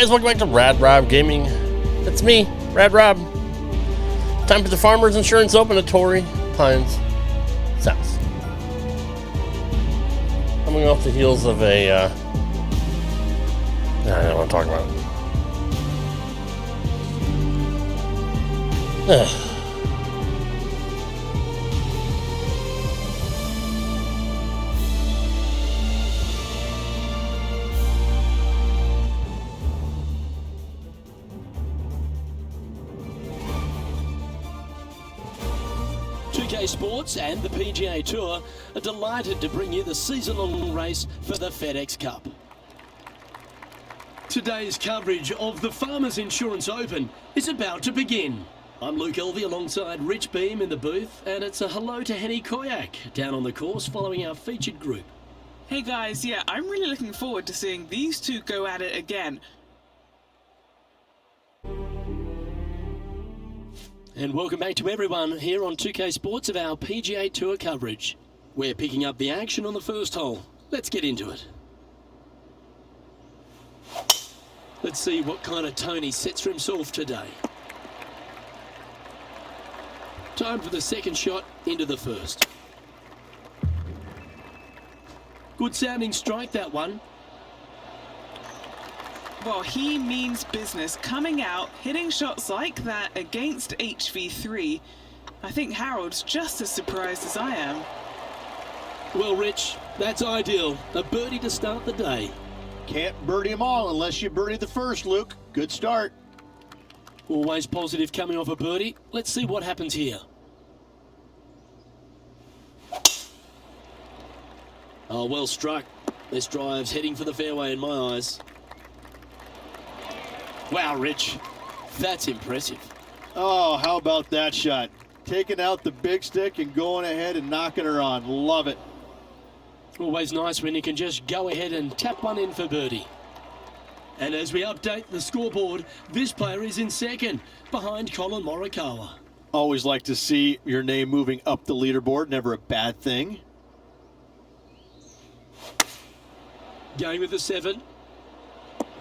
guys, welcome back to Rad Rob Gaming. It's me, Rad Rob. Time for the Farmers Insurance Open at Torrey Pines South. Coming off the heels of a, I don't want to talk about it. 2K Sports and the PGA Tour are delighted to bring you the season-long race for the FedEx Cup. Today's coverage of the Farmers Insurance Open is about to begin. I'm Luke Elvey alongside Rich Beam in the booth, and it's a hello to Henny Koyak down on the course following our featured group. Hey guys, yeah, I'm really looking forward to seeing these two go at it again. And welcome back to everyone here on 2K Sports of our PGA Tour coverage. We're picking up the action on the first hole. Let's get into it. Let's see what kind of tone he sets for himself today. Time for the second shot into the first. Good sounding strike, that one. Well, he means business. Coming out, hitting shots like that against HV3. I think Harold's just as surprised as I am. Well, Rich, that's ideal. A birdie to start the day. Can't birdie them all unless you birdie the first, Luke. Good start. Always positive coming off a birdie. Let's see what happens here. Oh, well struck. This drive's heading for the fairway in my eyes. Wow, Rich, that's impressive. Oh, how about that shot? Taking out the big stick and going ahead and knocking her on. Love it. Always nice when you can just go ahead and tap one in for birdie. And as we update the scoreboard, this player is in second, behind Colin Morikawa. Always like to see your name moving up the leaderboard. Never a bad thing. Going with the 7.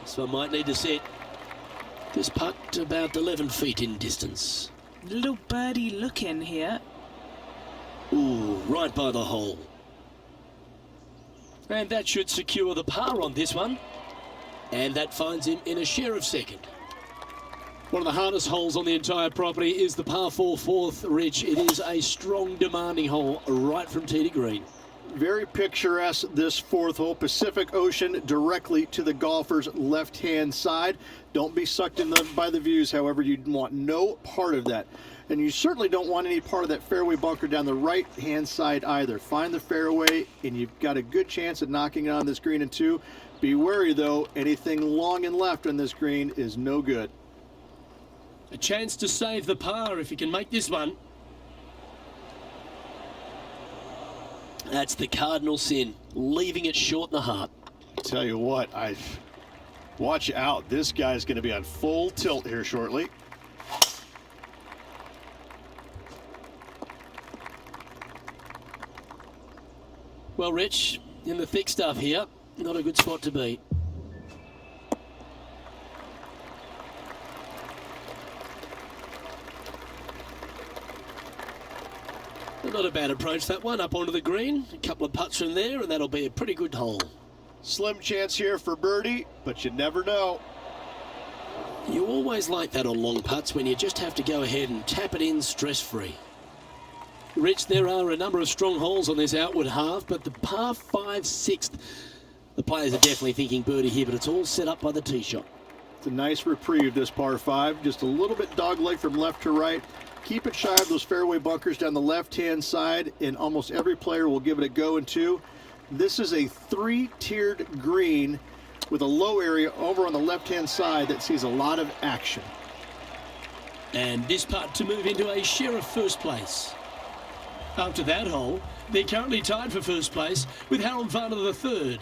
This one might need to set. This putt about 11 feet in distance. Little birdie looking here. Ooh, right by the hole. And that should secure the par on this one. And that finds him in a share of second. One of the hardest holes on the entire property is the par 4 fourth, Rich. It is a strong, demanding hole right from tee to green. Very picturesque, this fourth hole. Pacific Ocean directly to the golfer's left-hand side. Don't be sucked in by the views, however. You want no part of that. And you certainly don't want any part of that fairway bunker down the right-hand side either. Find the fairway, and you've got a good chance of knocking it on this green in 2. Be wary, though. Anything long and left on this green is no good. A chance to save the par if you can make this one. That's the cardinal sin, leaving it short in the heart. Tell you what, watch out. This guy's going to be on full tilt here shortly. Well, Rich, in the thick stuff here, not a good spot to be. Not a bad approach, that one, up onto the green. A couple of putts from there, and that'll be a pretty good hole. Slim chance here for birdie, but you never know. You always like that on long putts when you just have to go ahead and tap it in stress-free. Rich, there are a number of strong holes on this outward half, but the par 5 6th, the players are definitely thinking birdie here, but it's all set up by the tee shot. It's a nice reprieve, this par 5. Just a little bit dogleg from left to right. Keep it shy of those fairway bunkers down the left-hand side, and almost every player will give it a go in 2. This is a 3-tiered green with a low area over on the left-hand side that sees a lot of action. And this putt to move into a share of first place. After that hole, they're currently tied for first place with Harold Varner the third.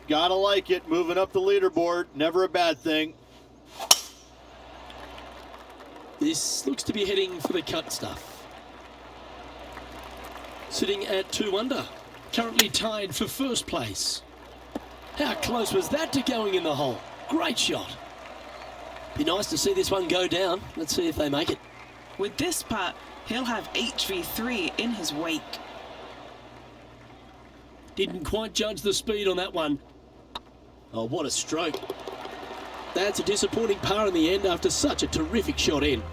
Gotta like it, moving up the leaderboard, never a bad thing. This looks to be heading for the cut stuff. Sitting at 2 under, currently tied for first place. How close was that to going in the hole? Great shot. Be nice to see this one go down. Let's see if they make it. With this putt, he'll have HV3 in his wake. Didn't quite judge the speed on that one. Oh, what a stroke. That's a disappointing par in the end after such a terrific shot in.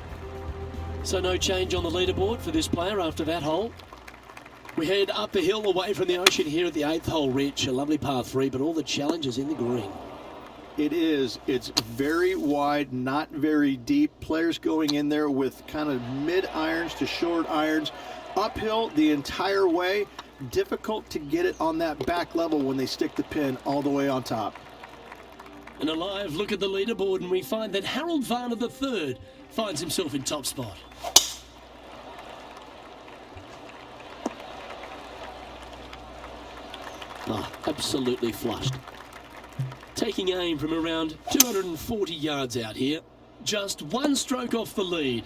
So no change on the leaderboard for this player after that hole. We head up the hill away from the ocean here at the 8th hole, Rich. A lovely par 3, but all the challenges in the green. It is. It's very wide, not very deep. Players going in there with kind of mid-irons to short irons. Uphill the entire way. Difficult to get it on that back level when they stick the pin all the way on top. And a live look at the leaderboard, and we find that Harold Varner III finds himself in top spot. Oh, absolutely flushed. Taking aim from around 240 yards out here. Just one stroke off the lead.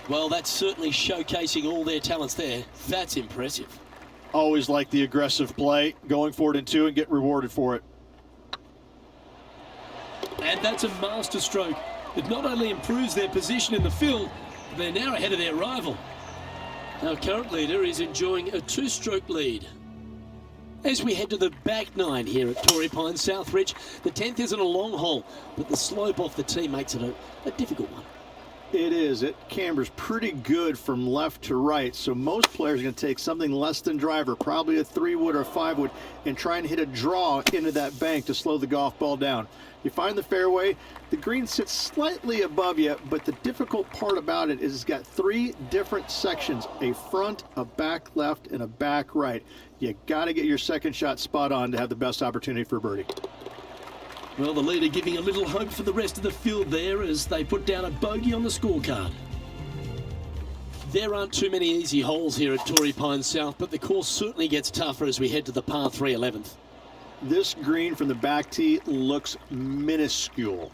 Well, that's certainly showcasing all their talents there. That's impressive. Always like the aggressive play, going for it in 2 and get rewarded for it. And that's a master stroke. It not only improves their position in the field, but they're now ahead of their rival. Our current leader is enjoying a 2-stroke lead. As we head to the back 9 here at Torrey Pines South Ridge, the 10th isn't a long hole, but the slope off the tee makes it a difficult one. It is. It cambers pretty good from left to right, so most players are going to take something less than driver, probably a 3-wood or a 5-wood, and try and hit a draw into that bank to slow the golf ball down. You find the fairway, the green sits slightly above you, but the difficult part about it is it's got 3 different sections, a front, a back left, and a back right. You got to get your second shot spot on to have the best opportunity for birdie. Well, the leader giving a little hope for the rest of the field there as they put down a bogey on the scorecard. There aren't too many easy holes here at Torrey Pines South, but the course certainly gets tougher as we head to the par 3 11th. This green from the back tee looks minuscule.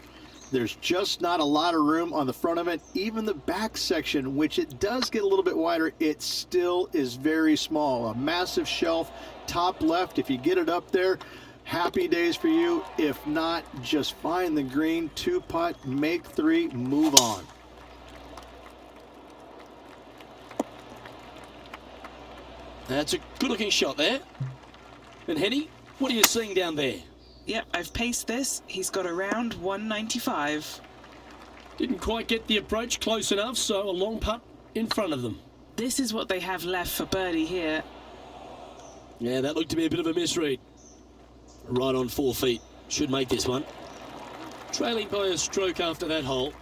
There's just not a lot of room on the front of it. Even the back section, which it does get a little bit wider, it still is very small. A massive shelf, top left. If you get it up there, happy days for you. If not, just find the green, 2-putt, make 3, move on. That's a good-looking shot there. And Henny, what are you seeing down there? Yep, I've paced this. He's got around 195. Didn't quite get the approach close enough, so a long putt in front of them. This is what they have left for birdie here. Yeah, that looked to be a bit of a misread. Right on 4 feet. Should make this one. Trailing by a stroke after that hole.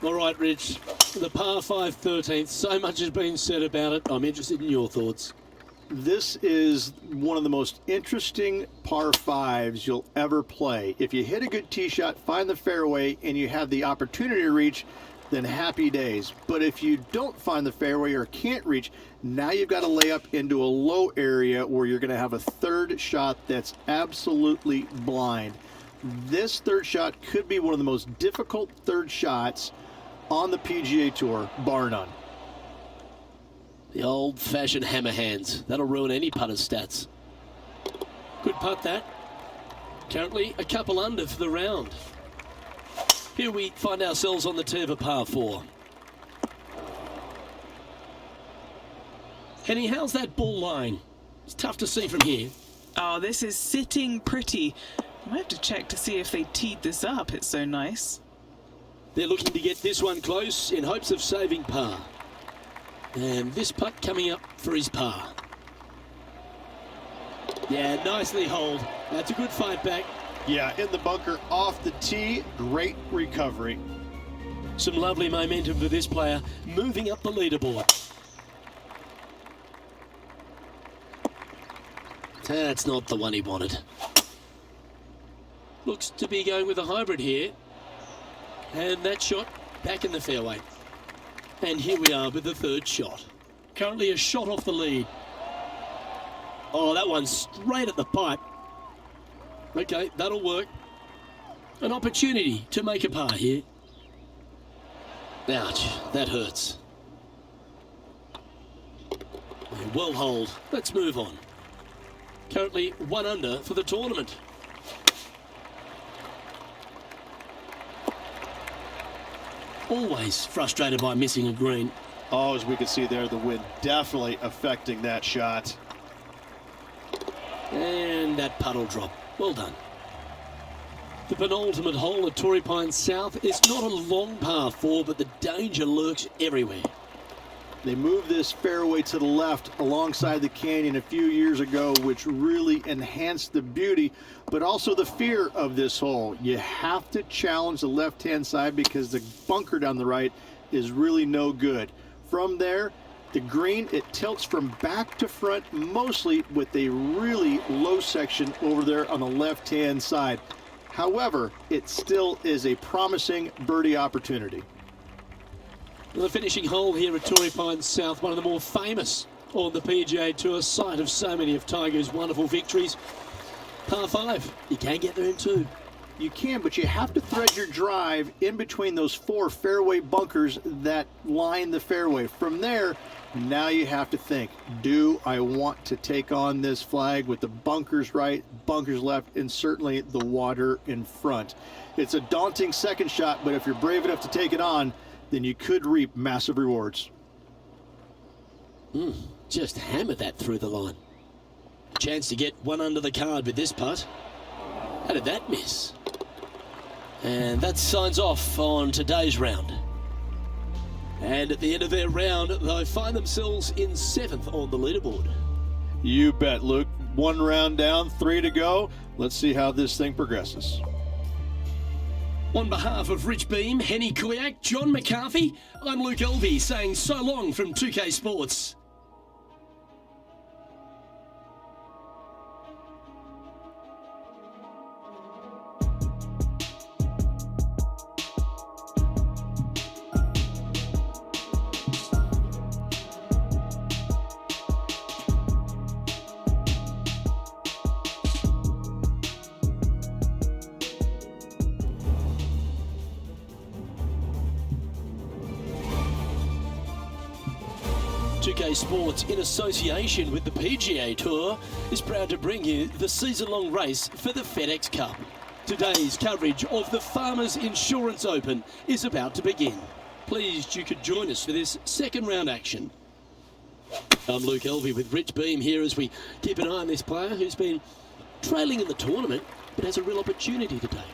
All right, Rich. The par 5 13th. So much has been said about it. I'm interested in your thoughts. This is one of the most interesting par 5s you'll ever play. If you hit a good tee shot, find the fairway, and you have the opportunity to reach, then happy days. But if you don't find the fairway or can't reach, now you've got to lay up into a low area where you're going to have a third shot that's absolutely blind. This third shot could be one of the most difficult third shots on the PGA Tour, bar none. The old-fashioned hammer hands. That'll ruin any putter's stats. Good putt, that. Currently a couple under for the round. Here we find ourselves on the tee of a par 4. Henny, how's that ball lying? It's tough to see from here. Oh, this is sitting pretty. I might have to check to see if they teed this up. It's so nice. They're looking to get this one close in hopes of saving par. And this putt coming up for his par. Yeah, nicely holed. That's a good fight back. Yeah, in the bunker, off the tee, great recovery. Some lovely momentum for this player, moving up the leaderboard. That's not the one he wanted. Looks to be going with a hybrid here. And that shot back in the fairway. And here we are with the third shot. Currently a shot off the lead. Oh, that one's straight at the pipe. Okay, that'll work. An opportunity to make a par here. Ouch, that hurts. Well holed. Let's move on. Currently 1 under for the tournament. always frustrated by missing a green. Oh, as we can see there, the wind definitely affecting that shot. And that puddle drop. Well done. The penultimate hole at Torrey Pines South is not a long par 4, but the danger lurks everywhere. They moved this fairway to the left alongside the canyon a few years ago, which really enhanced the beauty, but also the fear of this hole. You have to challenge the left-hand side because the bunker down the right is really no good. From there, the green, it tilts from back to front mostly with a really low section over there on the left-hand side. However, it still is a promising birdie opportunity. The finishing hole here at Torrey Pines South, one of the more famous on the PGA Tour, site of so many of Tiger's wonderful victories. Par 5, you can get there in 2. You can, but you have to thread your drive in between those 4 fairway bunkers that line the fairway. From there, now you have to think, do I want to take on this flag with the bunkers right, bunkers left, and certainly the water in front? It's a daunting second shot, but if you're brave enough to take it on, then you could reap massive rewards. Just hammered that through the line. Chance to get one under the card with this putt. How did that miss? And that signs off on today's round. And at the end of their round, they find themselves in 7th on the leaderboard. You bet, Luke. 1 round down, 3 to go. Let's see how this thing progresses. On behalf of Rich Beam, Henny Kuyak, John McCarthy, I'm Luke Elvey saying so long from 2K Sports. Sports, in association with the PGA Tour, is proud to bring you the season-long race for the FedEx Cup. Today's coverage of the Farmers Insurance Open is about to begin. Pleased you could join us for this second round action. I'm Luke Elvey with Rich Beam here as we keep an eye on this player who's been trailing in the tournament but has a real opportunity today.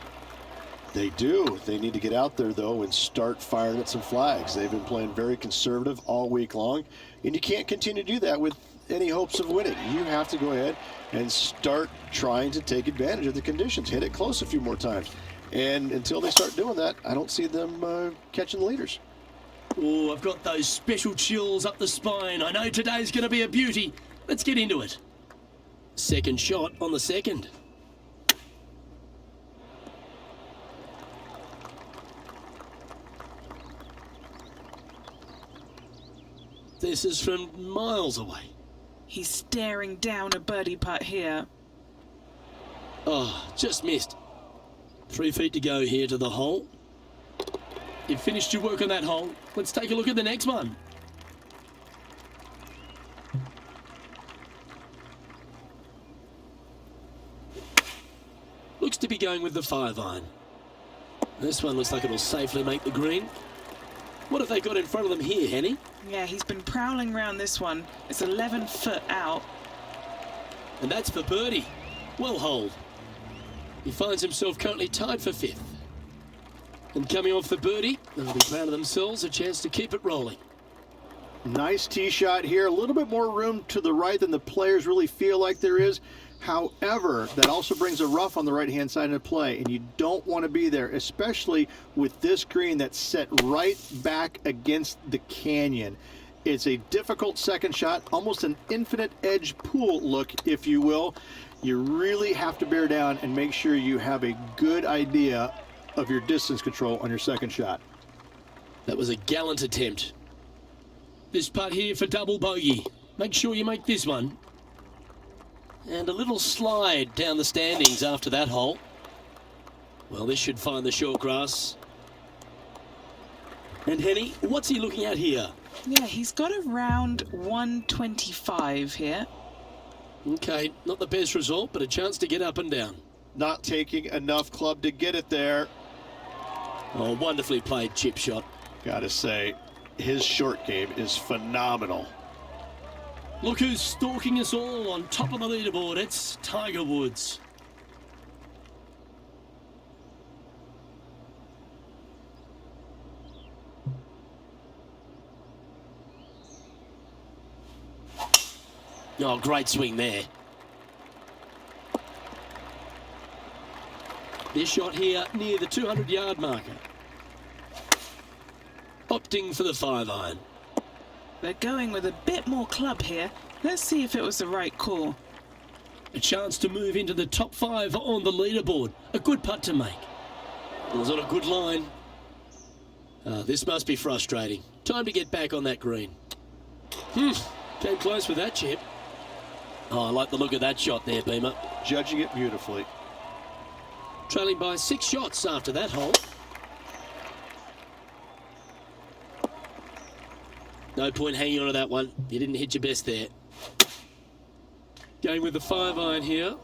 They do. They need to get out there, though, and start firing at some flags. They've been playing very conservative all week long, and you can't continue to do that with any hopes of winning. You have to go ahead and start trying to take advantage of the conditions. Hit it close a few more times. And until they start doing that, I don't see them catching the leaders. Oh, I've got those special chills up the spine. I know today's going to be a beauty. Let's get into it. Second shot on the second. This is from miles away. He's staring down a birdie putt here. Oh, just missed. 3 feet to go here to the hole. You've finished your work on that hole. Let's take a look at the next one. Looks to be going with the 5-iron. This one looks like it'll safely make the green. What have they got in front of them here, Henny? Yeah, he's been prowling around this one. It's 11 foot out. And that's for birdie. Well holed. He finds himself currently tied for 5th. And coming off the birdie, they'll be proud of themselves, a chance to keep it rolling. Nice tee shot here. A little bit more room to the right than the players really feel like there is. However, that also brings a rough on the right-hand side into play, and you don't want to be there, especially with this green that's set right back against the canyon. It's a difficult second shot, almost an infinite edge pool look, if you will. You really have to bear down and make sure you have a good idea of your distance control on your second shot. That was a gallant attempt. This putt here for double bogey. Make sure you make this one. And a little slide down the standings after that hole. Well, this should find the short grass. And Henny, what's he looking at here? Yeah, he's got around 125 here. Okay, not the best result, but a chance to get up and down. Not taking enough club to get it there. Oh, wonderfully played chip shot. Gotta say, his short game is phenomenal. Look who's stalking us all on top of the leaderboard. It's Tiger Woods. Oh, great swing there. This shot here near the 200-yard marker. Opting for the 5-iron. They're going with a bit more club here. Let's see if it was the right call. A chance to move into the top 5 on the leaderboard. A good putt to make. It was on a good line. This must be frustrating. Time to get back on that green. Came close with that chip. Oh, I like the look of that shot there, Beamer. Judging it beautifully. Trailing by 6 shots after that hole. No point hanging on to that one. You didn't hit your best there. Going with the 5-iron here.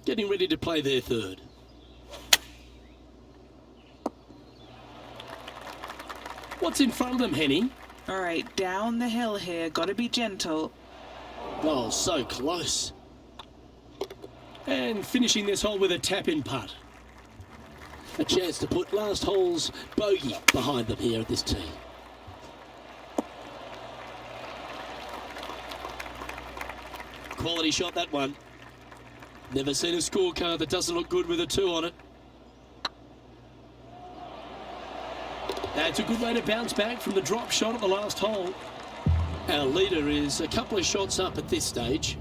Getting ready to play their third. What's in front of them, Henny? All right, down the hill here. Got to be gentle. Oh, so close. And finishing this hole with a tap-in putt. A chance to put last hole's bogey behind them here at this tee. Quality shot, that one. Never seen a scorecard that doesn't look good with a 2 on it. That's a good way to bounce back from the drop shot at the last hole. Our leader is a couple of shots up at this stage.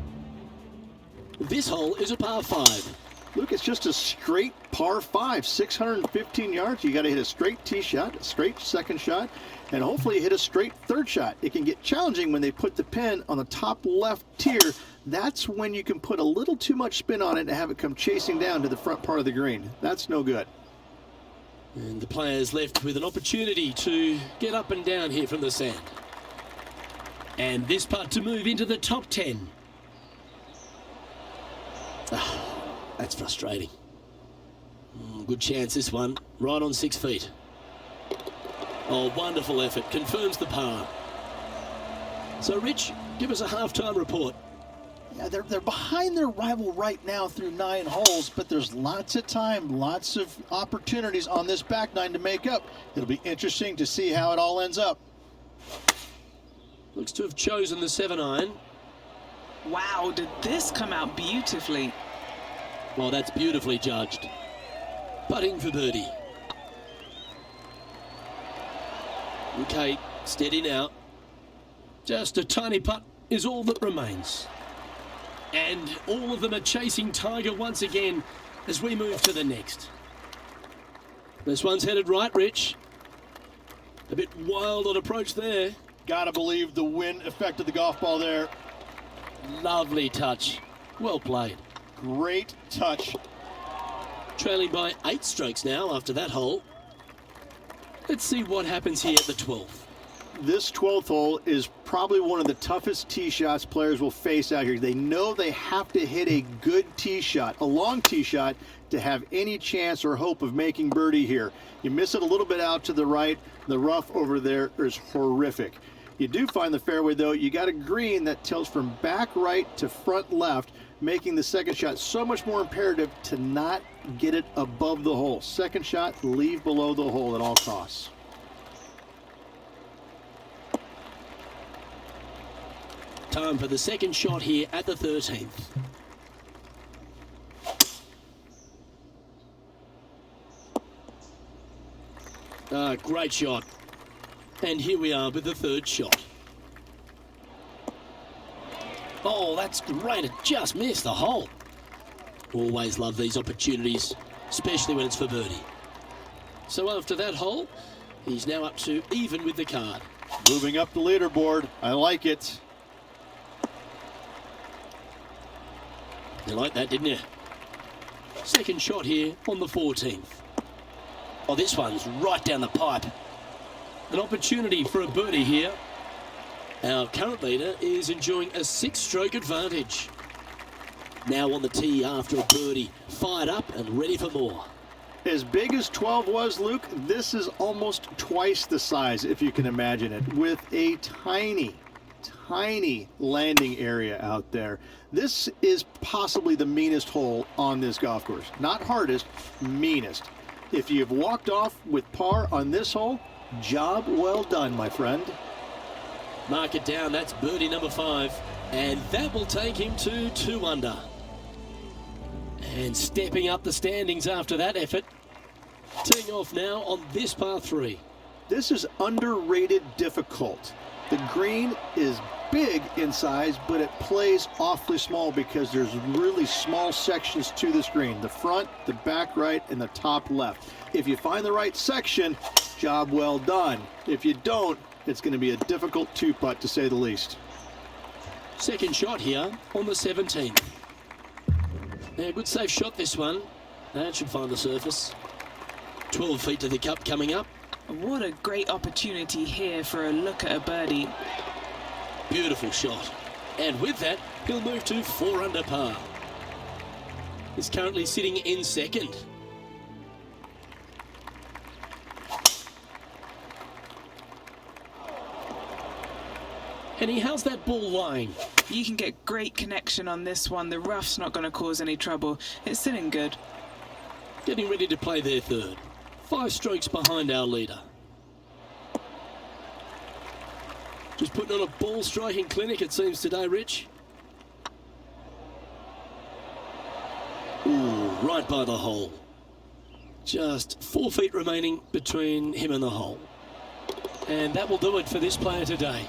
This hole is a par 5. Look, it's just a straight par 5, 615 yards. You got to hit a straight tee shot, a straight second shot, and hopefully hit a straight third shot. It can get challenging when they put the pin on the top left tier. That's when you can put a little too much spin on it and have it come chasing down to the front part of the green. That's no good. And the players left with an opportunity to get up and down here from the sand. And this putt to move into the top 10. That's frustrating. Good chance this one. Right on 6 feet. Oh, wonderful effort. Confirms the par. So, Rich, give us a halftime report. Yeah, they're behind their rival right now through 9 holes, but there's lots of time, lots of opportunities on this back 9 to make up. It'll be interesting to see how it all ends up. Looks to have chosen the 7-iron. Wow, did this come out beautifully? Well, that's beautifully judged. Putting for birdie. Okay, steady now. Just a tiny putt is all that remains. And all of them are chasing Tiger once again as we move to the next. This one's headed right, Rich. A bit wild on approach there. Gotta believe the wind affected the golf ball there. Lovely touch. Well played. Great touch. Trailing by 8 strokes now after that hole. Let's see what happens here at the 12th. This 12th hole is probably one of the toughest tee shots players will face out here. They know they have to hit a good tee shot, a long tee shot, to have any chance or hope of making birdie here. You miss it a little bit out to the right. The rough over there is horrific. You do find the fairway, though. You got a green that tilts from back right to front left, making the second shot so much more imperative to not get it above the hole. Second shot, leave below the hole at all costs. Time for the second shot here at the 13th. Great shot. And here we are with the third shot. Oh, that's great. It just missed the hole. Always love these opportunities, especially when it's for birdie. So after that hole, he's now up to even with the card. Moving up the leaderboard. I like it. You like that, didn't you? Second shot here on the 14th. Oh, this one's right down the pipe. An opportunity for a birdie here. Our current leader is enjoying a 6-stroke advantage. Now on the tee after a birdie, fired up and ready for more. As big as 12 was, Luke, this is almost twice the size, if you can imagine it, with a tiny landing area out there. This is possibly the meanest hole on this golf course. Not hardest, meanest. If you've walked off with par on this hole, job well done, my friend. Mark it down. That's birdie number 5. And that will take him to 2 under. And stepping up the standings after that effort. Teeing off now on this par 3. This is underrated difficult. The green is big in size, but it plays awfully small because there's really small sections to this green. The front, the back right, and the top left. If you find the right section, job well done. If you don't, it's going to be a difficult 2-putt to say the least. Second shot here on the 17th. Yeah, good safe shot this one. That should find the surface. 12 feet to the cup coming up. What a great opportunity here for a look at a birdie. Beautiful shot. And with that, he'll move to 4 under par. He's currently sitting in second. Henny, how's that ball lying? You can get great connection on this one. The rough's not going to cause any trouble. It's sitting good. Getting ready to play their third. 5 strokes behind our leader. Just putting on a ball striking clinic, it seems, today, Rich. Ooh, right by the hole. Just 4 feet remaining between him and the hole. And that will do it for this player today.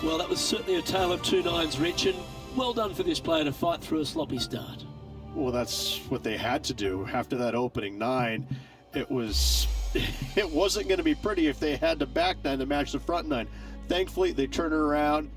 Well, that was certainly a tale of 2 nines, Rich, and well done for this player to fight through a sloppy start. Well, that's what they had to do after that opening 9. It wasn't going to be pretty if they had the back 9 to match the front 9. Thankfully, they turned it around.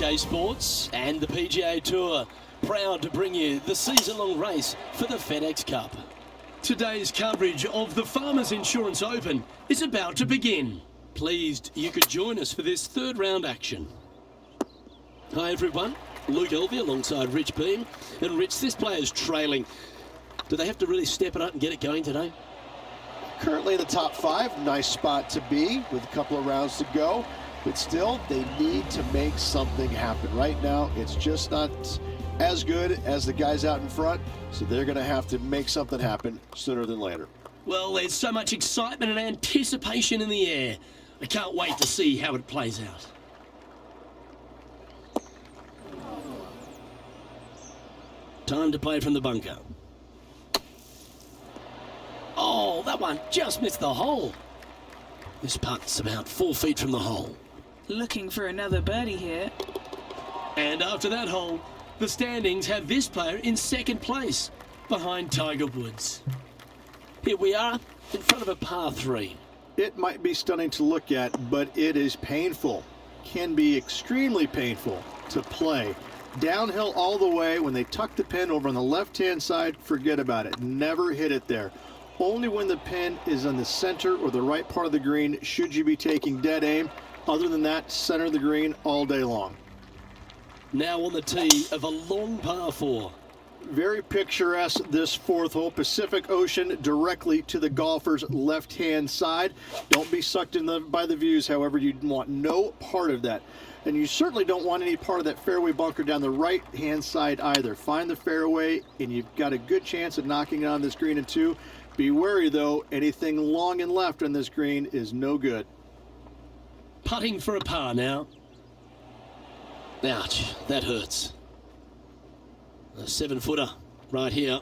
PGA Sports and the PGA Tour, proud to bring you the season-long race for the FedEx Cup. Today's coverage of the Farmers Insurance Open is about to begin. Pleased you could join us for this 3rd round action. Hi everyone, Luke Elvey alongside Rich Beam. And Rich, this player's trailing. Do they have to really step it up and get it going today? Currently in the top 5, nice spot to be with a couple of rounds to go. But still, they need to make something happen. Right now, it's just not as good as the guys out in front, so they're going to have to make something happen sooner than later. Well, there's so much excitement and anticipation in the air. I can't wait to see how it plays out. Time to play from the bunker. Oh, that one just missed the hole. This putt's about 4 feet from the hole. Looking for another birdie here. And after that hole, the standings have this player in 2nd place, behind Tiger Woods. Here we are, in front of a par 3. It might be stunning to look at, but it is painful. Can be extremely painful to play. Downhill all the way. When they tuck the pin over on the left-hand side, forget about it. Never hit it there. Only when the pin is on the center or the right part of the green should you be taking dead aim. Other than that, center of the green all day long. Now on the tee of a long par 4. Very picturesque, this 4th hole. Pacific Ocean directly to the golfer's left-hand side. Don't be sucked in by the views, however. You want no part of that. And you certainly don't want any part of that fairway bunker down the right-hand side either. Find the fairway, and you've got a good chance of knocking it on this green in 2. Be wary, though. Anything long and left on this green is no good. Putting for a par now. Ouch, that hurts. A 7-footer right here.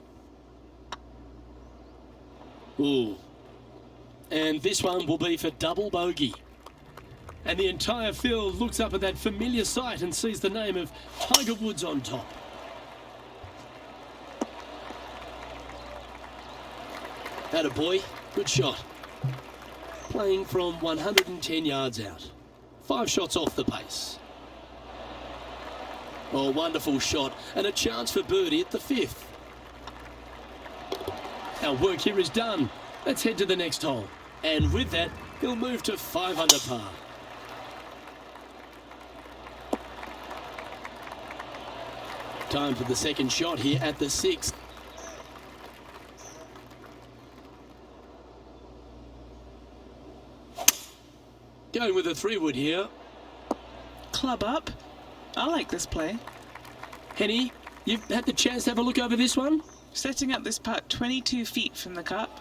Ooh. And this one will be for double bogey. And the entire field looks up at that familiar sight and sees the name of Tiger Woods on top. Atta boy, good shot. Playing from 110 yards out. 5 shots off the pace. Oh, wonderful shot, and a chance for birdie at the 5th. Our work here is done. Let's head to the next hole. And with that, he'll move to 5 under par. Time for the second shot here at the 6th. Going with a 3-wood here. Club up. I like this play. Henny, you've had the chance to have a look over this one? Setting up this putt 22 feet from the cup.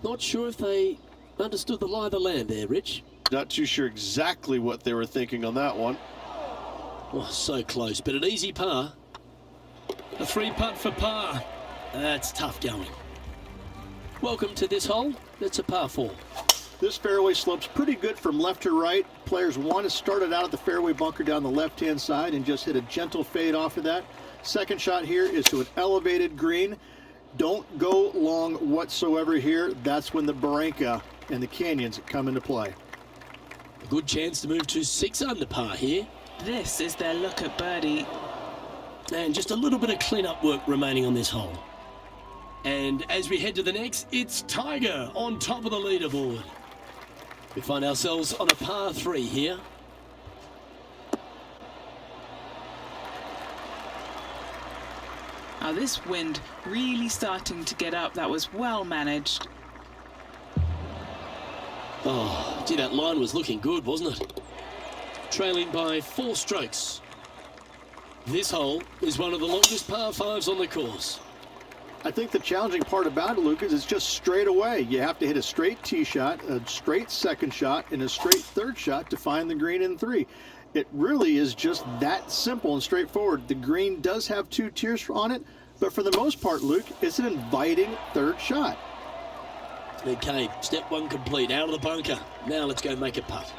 Not sure if they understood the lie of the land there, Rich. Not too sure exactly what they were thinking on that one. Oh, so close, but an easy par. A 3-putt for par. That's tough going. Welcome to this hole. It's a par 4. This fairway slopes pretty good from left to right. Players want to start it out at the fairway bunker down the left-hand side and just hit a gentle fade off of that. Second shot here is to an elevated green. Don't go long whatsoever here. That's when the barranca and the canyons come into play. A good chance to move to 6 under par here. This is their look at birdie. And just a little bit of clean-up work remaining on this hole. And as we head to the next, it's Tiger on top of the leaderboard. We find ourselves on a par 3 here. Now this wind really starting to get up. That was well managed. Oh, gee, that line was looking good, wasn't it? Trailing by 4 strokes. This hole is one of the longest par 5s on the course. I think the challenging part about it, Luke, is it's just straight away. You have to hit a straight tee shot, a straight second shot, and a straight third shot to find the green in 3. It really is just that simple and straightforward. The green does have 2 tiers on it, but for the most part, Luke, it's an inviting third shot. Okay, step 1 complete, out of the bunker. Now let's go make a putt.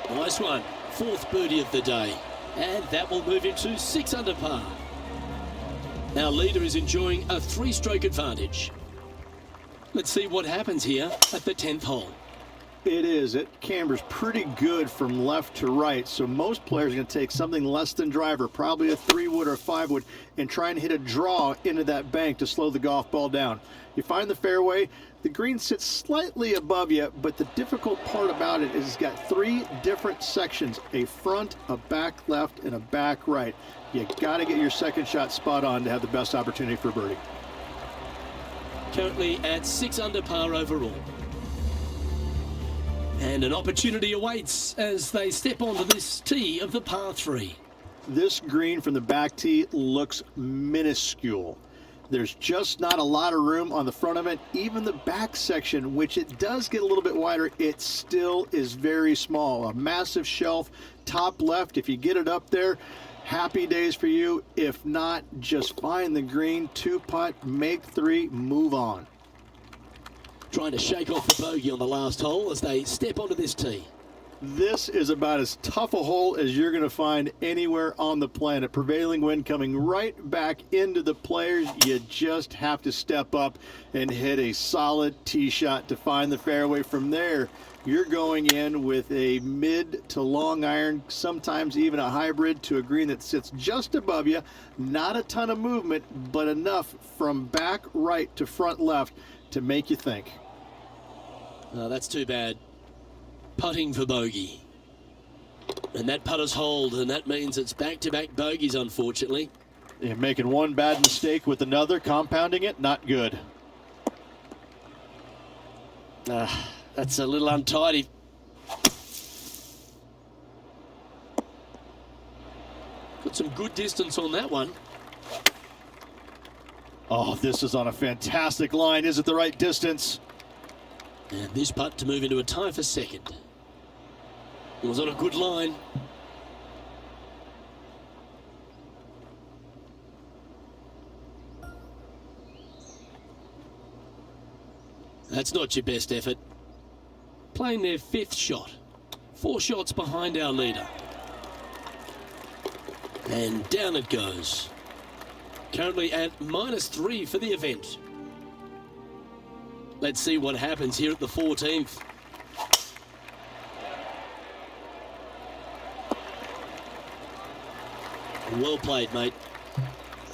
Nice one. 4th birdie of the day. And that will move him to 6 under par. Our leader is enjoying a 3-stroke advantage. Let's see what happens here at the 10th hole. It is. It cambers pretty good from left to right, so most players are going to take something less than driver, probably a 3-wood or a 5-wood, and try and hit a draw into that bank to slow the golf ball down. You find the fairway, the green sits slightly above you, but the difficult part about it is it's got 3 different sections, a front, a back left, and a back right. You got to get your second shot spot on to have the best opportunity for birdie. Currently at 6 under par overall. And an opportunity awaits as they step onto this tee of the par 3. This green from the back tee looks minuscule. There's just not a lot of room on the front of it. Even the back section, which it does get a little bit wider, it still is very small. A massive shelf, top left. If you get it up there, happy days for you. If not, just find the green, 2-putt, make 3, move on. Trying to shake off the bogey on the last hole as they step onto this tee. This is about as tough a hole as you're going to find anywhere on the planet. Prevailing wind coming right back into the players. You just have to step up and hit a solid tee shot to find the fairway. From there, you're going in with a mid to long iron, sometimes even a hybrid to a green that sits just above you. Not a ton of movement, but enough from back right to front left to make you think. Oh, that's too bad. Putting for bogey. And that putters hold, and that means it's back-to-back bogeys, unfortunately. Yeah, making one bad mistake with another, compounding it, not good. That's a little untidy. Got some good distance on that one. Oh, this is on a fantastic line. Is it the right distance? And this putt to move into a tie for second. It was on a good line. That's not your best effort. Playing their 5th shot. 4 shots behind our leader. And down it goes. Currently at -3 for the event. Let's see what happens here at the 14th. Well played, mate.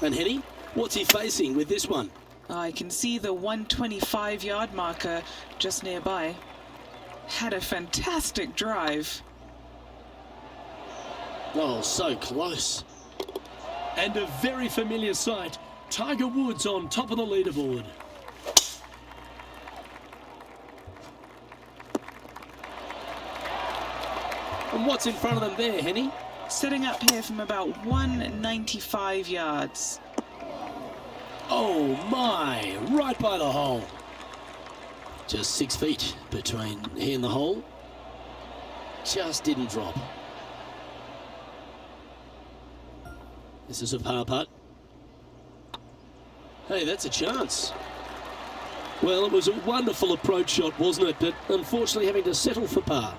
And Henny, what's he facing with this one? I can see the 125-yard marker just nearby. Had a fantastic drive. Oh, so close. And a very familiar sight. Tiger Woods on top of the leaderboard. And what's in front of them there, Henny? Setting up here from about 195 yards. Oh my, right by the hole. Just 6 feet between he and the hole. Just didn't drop. This is a par putt. Hey, that's a chance. Well, it was a wonderful approach shot, wasn't it? But unfortunately having to settle for par.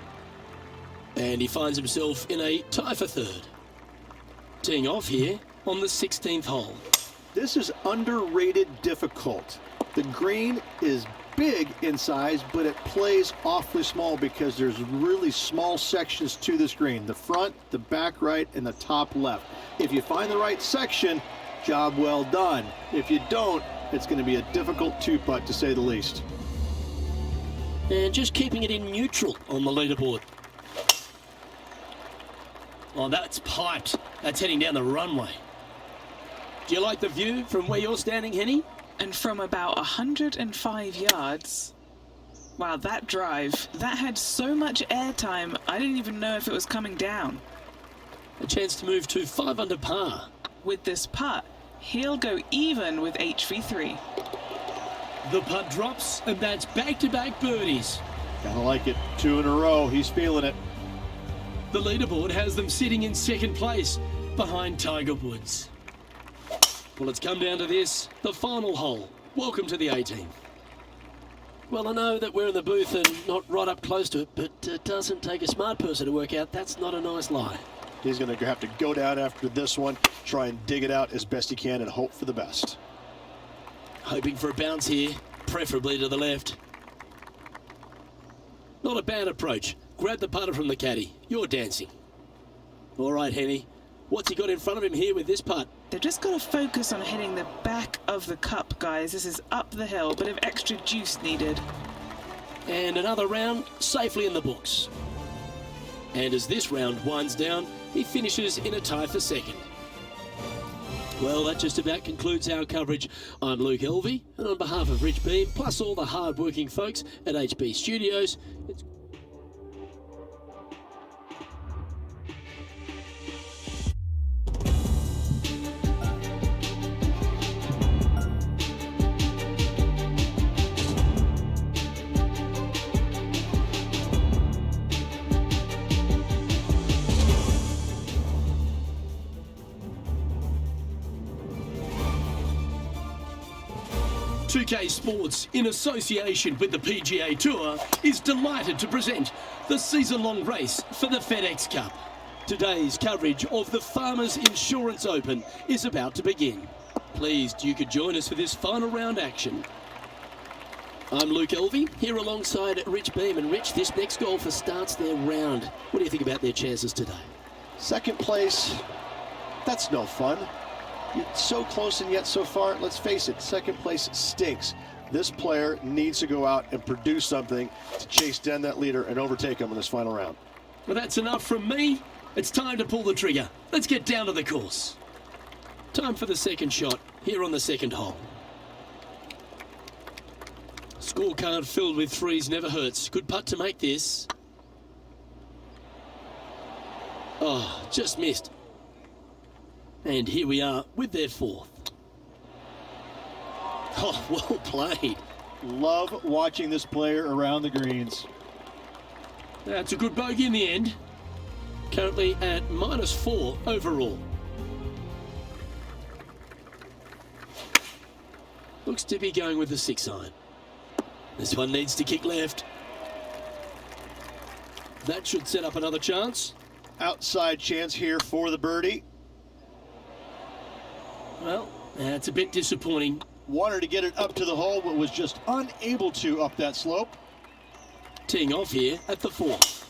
And he finds himself in a tie for third. Teeing off here on the 16th hole. This is underrated difficult. The green is big in size, but it plays awfully small because there's really small sections to this green. The front, the back right, and the top left. If you find the right section, job well done. If you don't, it's going to be a difficult two-putt to say the least. And just keeping it in neutral on the leaderboard. Oh, that's piped. That's heading down the runway. Do you like the view from where you're standing, Henny? And from about 105 yards. Wow, that drive. That had so much airtime, I didn't even know if it was coming down. A chance to move to 5 under par. With this putt, he'll go even with HV3. The putt drops, and that's back-to-back birdies. Kind of like it. 2 in a row. He's feeling it. The leaderboard has them sitting in second place behind Tiger Woods. Well, it's come down to this, the final hole. Welcome to the 18th. Well, I know that we're in the booth and not right up close to it, but it doesn't take a smart person to work out that's not a nice lie. He's going to have to go down after this one, try and dig it out as best he can and hope for the best. Hoping for a bounce here, preferably to the left. Not a bad approach. Grab the putter from the caddy. You're dancing. All right, Henny. What's he got in front of him here with this putt? They've just got to focus on hitting the back of the cup, guys. This is up the hill, bit of extra juice needed. And another round safely in the books. And as this round winds down, he finishes in a tie for second. Well, that just about concludes our coverage. I'm Luke Elvey, and on behalf of Rich Beam, plus all the hard-working folks at HB Studios, it's Sports, in association with the PGA Tour, is delighted to present the season-long race for the FedEx Cup. Today's coverage of the Farmers Insurance Open is about to begin. Pleased you could join us for this final round action. I'm Luke Elvey, here alongside Rich Beam. And Rich, this next golfer starts their round. What do you think about their chances today? Second place, that's no fun. You're so close and yet so far. Let's face it, second place stinks. This player needs to go out and produce something to chase down that leader and overtake him in this final round. Well, that's enough from me. It's time to pull the trigger. Let's get down to the course. Time for the second shot here on the second hole. Scorecard filled with threes never hurts. Good putt to make this. Oh, just missed. And here we are with their fourth. Oh, well played. Love watching this player around the greens. That's a good bogey in the end. Currently at -4 overall. Looks to be going with the 6-iron. This one needs to kick left. That should set up another chance. Outside chance here for the birdie. Well, that's a bit disappointing. Wanted to get it up to the hole, but was just unable to up that slope. Teeing off here at the 4th.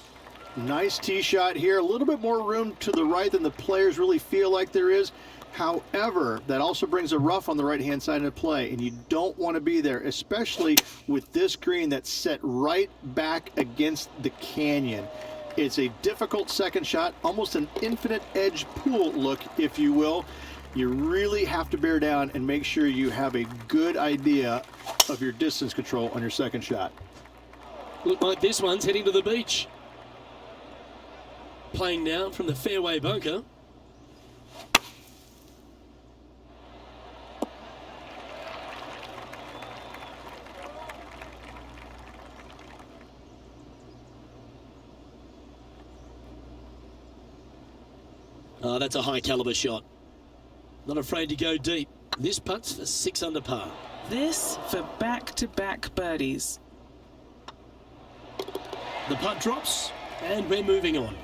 Nice tee shot here. A little bit more room to the right than the players really feel like there is. However, that also brings a rough on the right-hand side into play, and you don't want to be there, especially with this green that's set right back against the canyon. It's a difficult second shot, almost an infinite edge pool look, if you will. You really have to bear down and make sure you have a good idea of your distance control on your second shot. Look like this one's heading to the beach. Playing now from the fairway bunker. Oh, that's a high caliber shot. Not afraid to go deep. This putt's for 6 under par. This for back-to-back birdies. The putt drops, and we're moving on.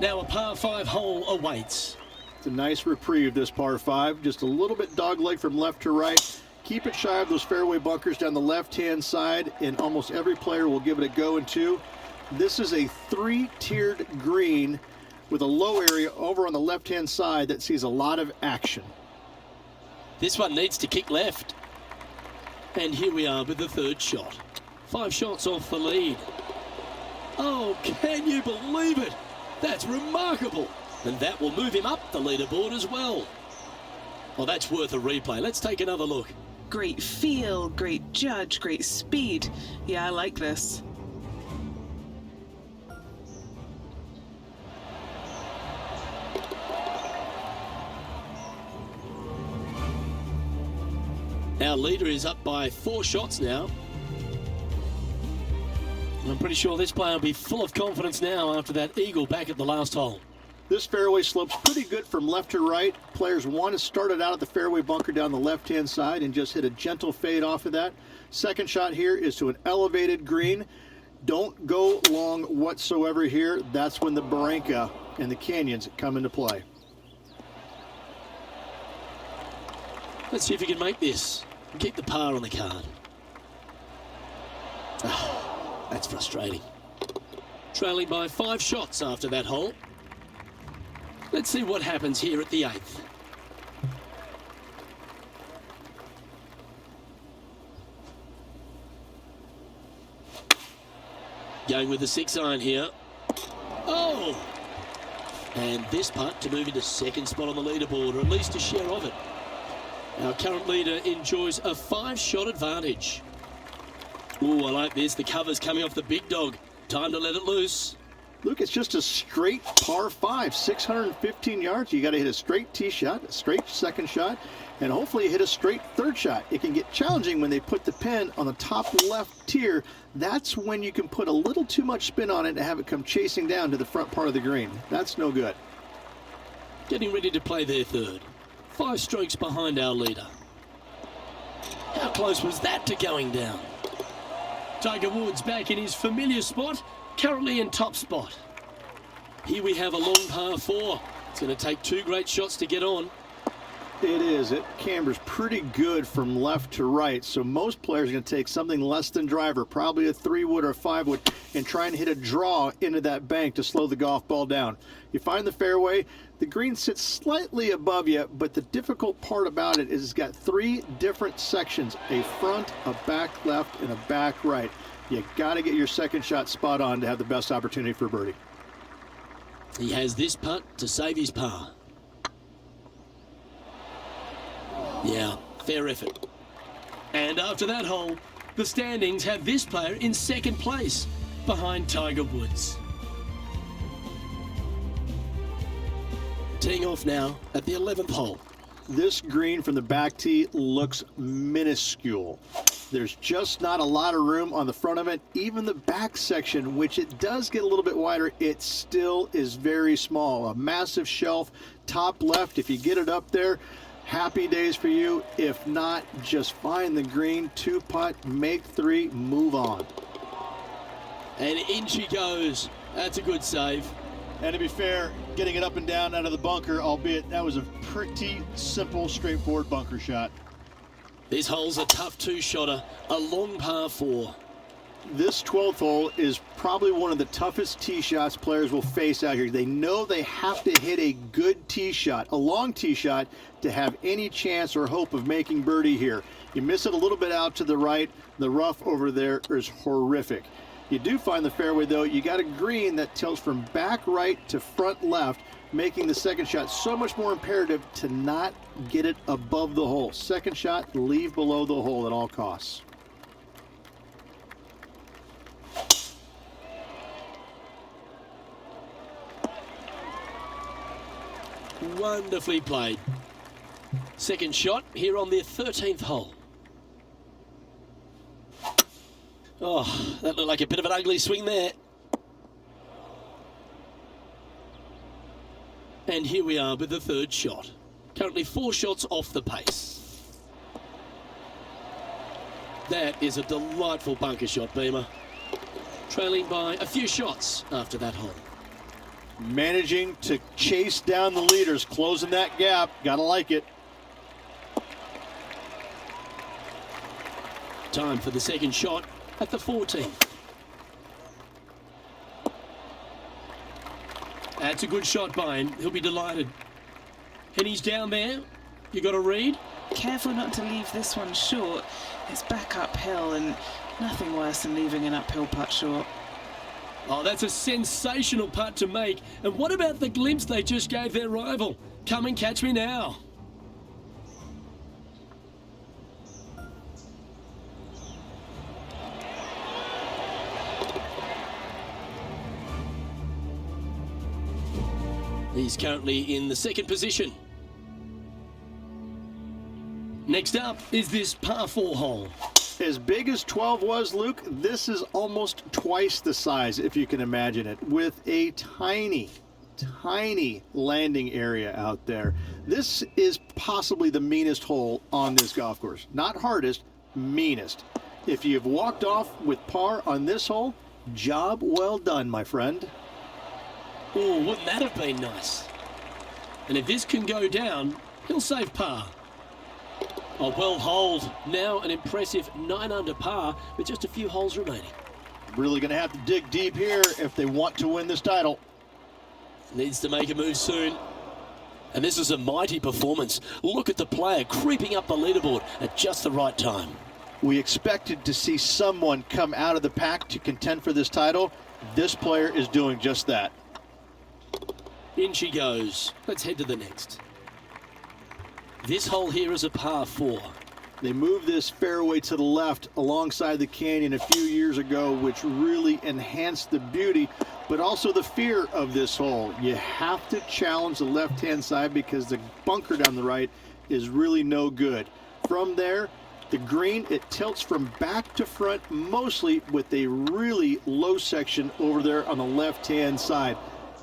Now a par 5 hole awaits. It's a nice reprieve, this par 5. Just a little bit dogleg from left to right. Keep it shy of those fairway bunkers down the left-hand side, and almost every player will give it a go in 2. This is a 3-tiered green with a low area over on the left-hand side that sees a lot of action. This one needs to kick left. And here we are with the 3rd shot. 5 shots off the lead. Oh, can you believe it? That's remarkable. And that will move him up the leaderboard as well. Well, that's worth a replay. Let's take another look. Great feel, great judge, great speed. Yeah, I like this. Our leader is up by 4 shots now. I'm pretty sure this player will be full of confidence now after that eagle back at the last hole. This fairway slopes pretty good from left to right. Players want to start it out at the fairway bunker down the left-hand side and just hit a gentle fade off of that. Second shot here is to an elevated green. Don't go long whatsoever here. That's when the barranca and the canyons come into play. Let's see if we can make this and keep the par on the card. Oh, that's frustrating. Trailing by 5 shots after that hole. Let's see what happens here at the 8th. Going with the 6-iron here. Oh! And this putt to move into 2nd spot on the leaderboard, or at least a share of it. Our current leader enjoys a 5-shot advantage. Ooh, I like this. The cover's coming off the big dog. Time to let it loose. Luke, it's just a straight par 5, 615 yards. You got to hit a straight tee shot, a straight second shot, and hopefully hit a straight 3rd shot. It can get challenging when they put the pin on the top left tier. That's when you can put a little too much spin on it and have it come chasing down to the front part of the green. That's no good. Getting ready to play their 3rd. 5 strokes behind our leader. How close was that to going down? Tiger Woods back in his familiar spot, currently in top spot. Here we have a long par 4. It's going to take 2 great shots to get on. It is. It cambers pretty good from left to right, so most players are going to take something less than driver, probably a 3-wood or a 5-wood, and try and hit a draw into that bank to slow the golf ball down. You find the fairway, the green sits slightly above you, but the difficult part about it is it's got 3 different sections, a front, a back left, and a back right. You got to get your second shot spot on to have the best opportunity for birdie. He has this putt to save his par. Yeah, fair effort. And after that hole, the standings have this player in 2nd place, behind Tiger Woods. Teeing off now at the 11th hole. This green from the back tee looks minuscule. There's just not a lot of room on the front of it. Even the back section, which it does get a little bit wider, it still is very small. A massive shelf, top left. If you get it up there, happy days for you. If not, just find the green, 2-putt, make 3, move on. And in she goes. That's a good save. And to be fair, getting it up and down out of the bunker, albeit that was a pretty simple, straightforward bunker shot. This hole's a tough two-shotter, a long par 4. This 12th hole is probably one of the toughest tee shots players will face out here. They know they have to hit a good tee shot, a long tee shot, to have any chance or hope of making birdie here. You miss it a little bit out to the right, the rough over there is horrific. You do find the fairway, though. You got a green that tilts from back right to front left, making the second shot so much more imperative to not get it above the hole. Second shot, leave below the hole at all costs. Wonderfully played. Second shot here on their 13th hole. Oh, that looked like a bit of an ugly swing there. And here we are with the third shot. Currently 4 shots off the pace. That is a delightful bunker shot, Beamer. Trailing by a few shots after that hole. Managing to chase down the leaders, closing that gap. Gotta like it. Time for the second shot at the 14th. That's a good shot by him. He'll be delighted. And he's down there. You got to read. Careful not to leave this one short. It's back uphill and nothing worse than leaving an uphill putt short. Oh, that's a sensational putt to make. And what about the glimpse they just gave their rival? Come and catch me now. He's currently in the second position. Next up is this par 4 hole. As big as 12 was, Luke, this is almost twice the size, if you can imagine it, with a tiny landing area out there. This is possibly the meanest hole on this golf course. Not hardest, meanest. If you've walked off with par on this hole, job well done, my friend. Oh, wouldn't that have been nice? And if this can go down, he'll save par. Oh, well holed. Now an impressive 9 under par with just a few holes remaining. Really going to have to dig deep here if they want to win this title. Needs to make a move soon. And this is a mighty performance. Look at the player creeping up the leaderboard at just the right time. We expected to see someone come out of the pack to contend for this title. This player is doing just that. In she goes. Let's head to the next. This hole here is a par 4. They moved this fairway to the left alongside the canyon a few years ago, which really enhanced the beauty, but also the fear of this hole. You have to challenge the left-hand side because the bunker down the right is really no good. From there, the green, it tilts from back to front, mostly with a really low section over there on the left-hand side.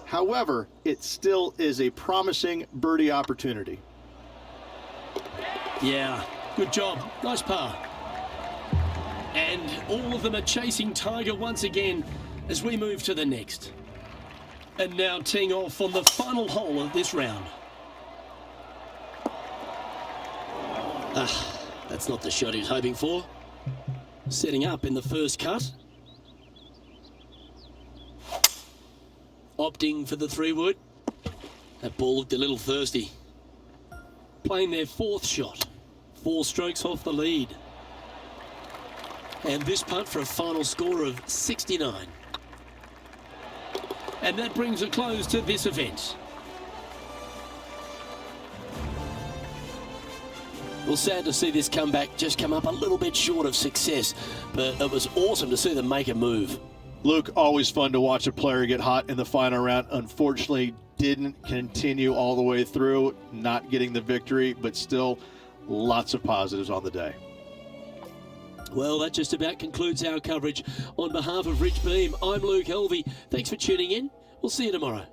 However, it still is a promising birdie opportunity. Yeah, good job. Nice par. And all of them are chasing Tiger once again as we move to the next. And now teeing off on the final hole of this round. That's not the shot he was hoping for. Setting up in the first cut. Opting for the 3-wood. That ball looked a little thirsty. Playing their 4th shot. 4 strokes off the lead. And this putt for a final score of 69. And that brings a close to this event. Well, sad to see this comeback just come up a little bit short of success, but it was awesome to see them make a move. Luke, always fun to watch a player get hot in the final round. Unfortunately, didn't continue all the way through, not getting the victory, but still lots of positives on the day. Well, that just about concludes our coverage. On behalf of Rich Beam, I'm Luke Helvey. Thanks for tuning in. We'll see you tomorrow.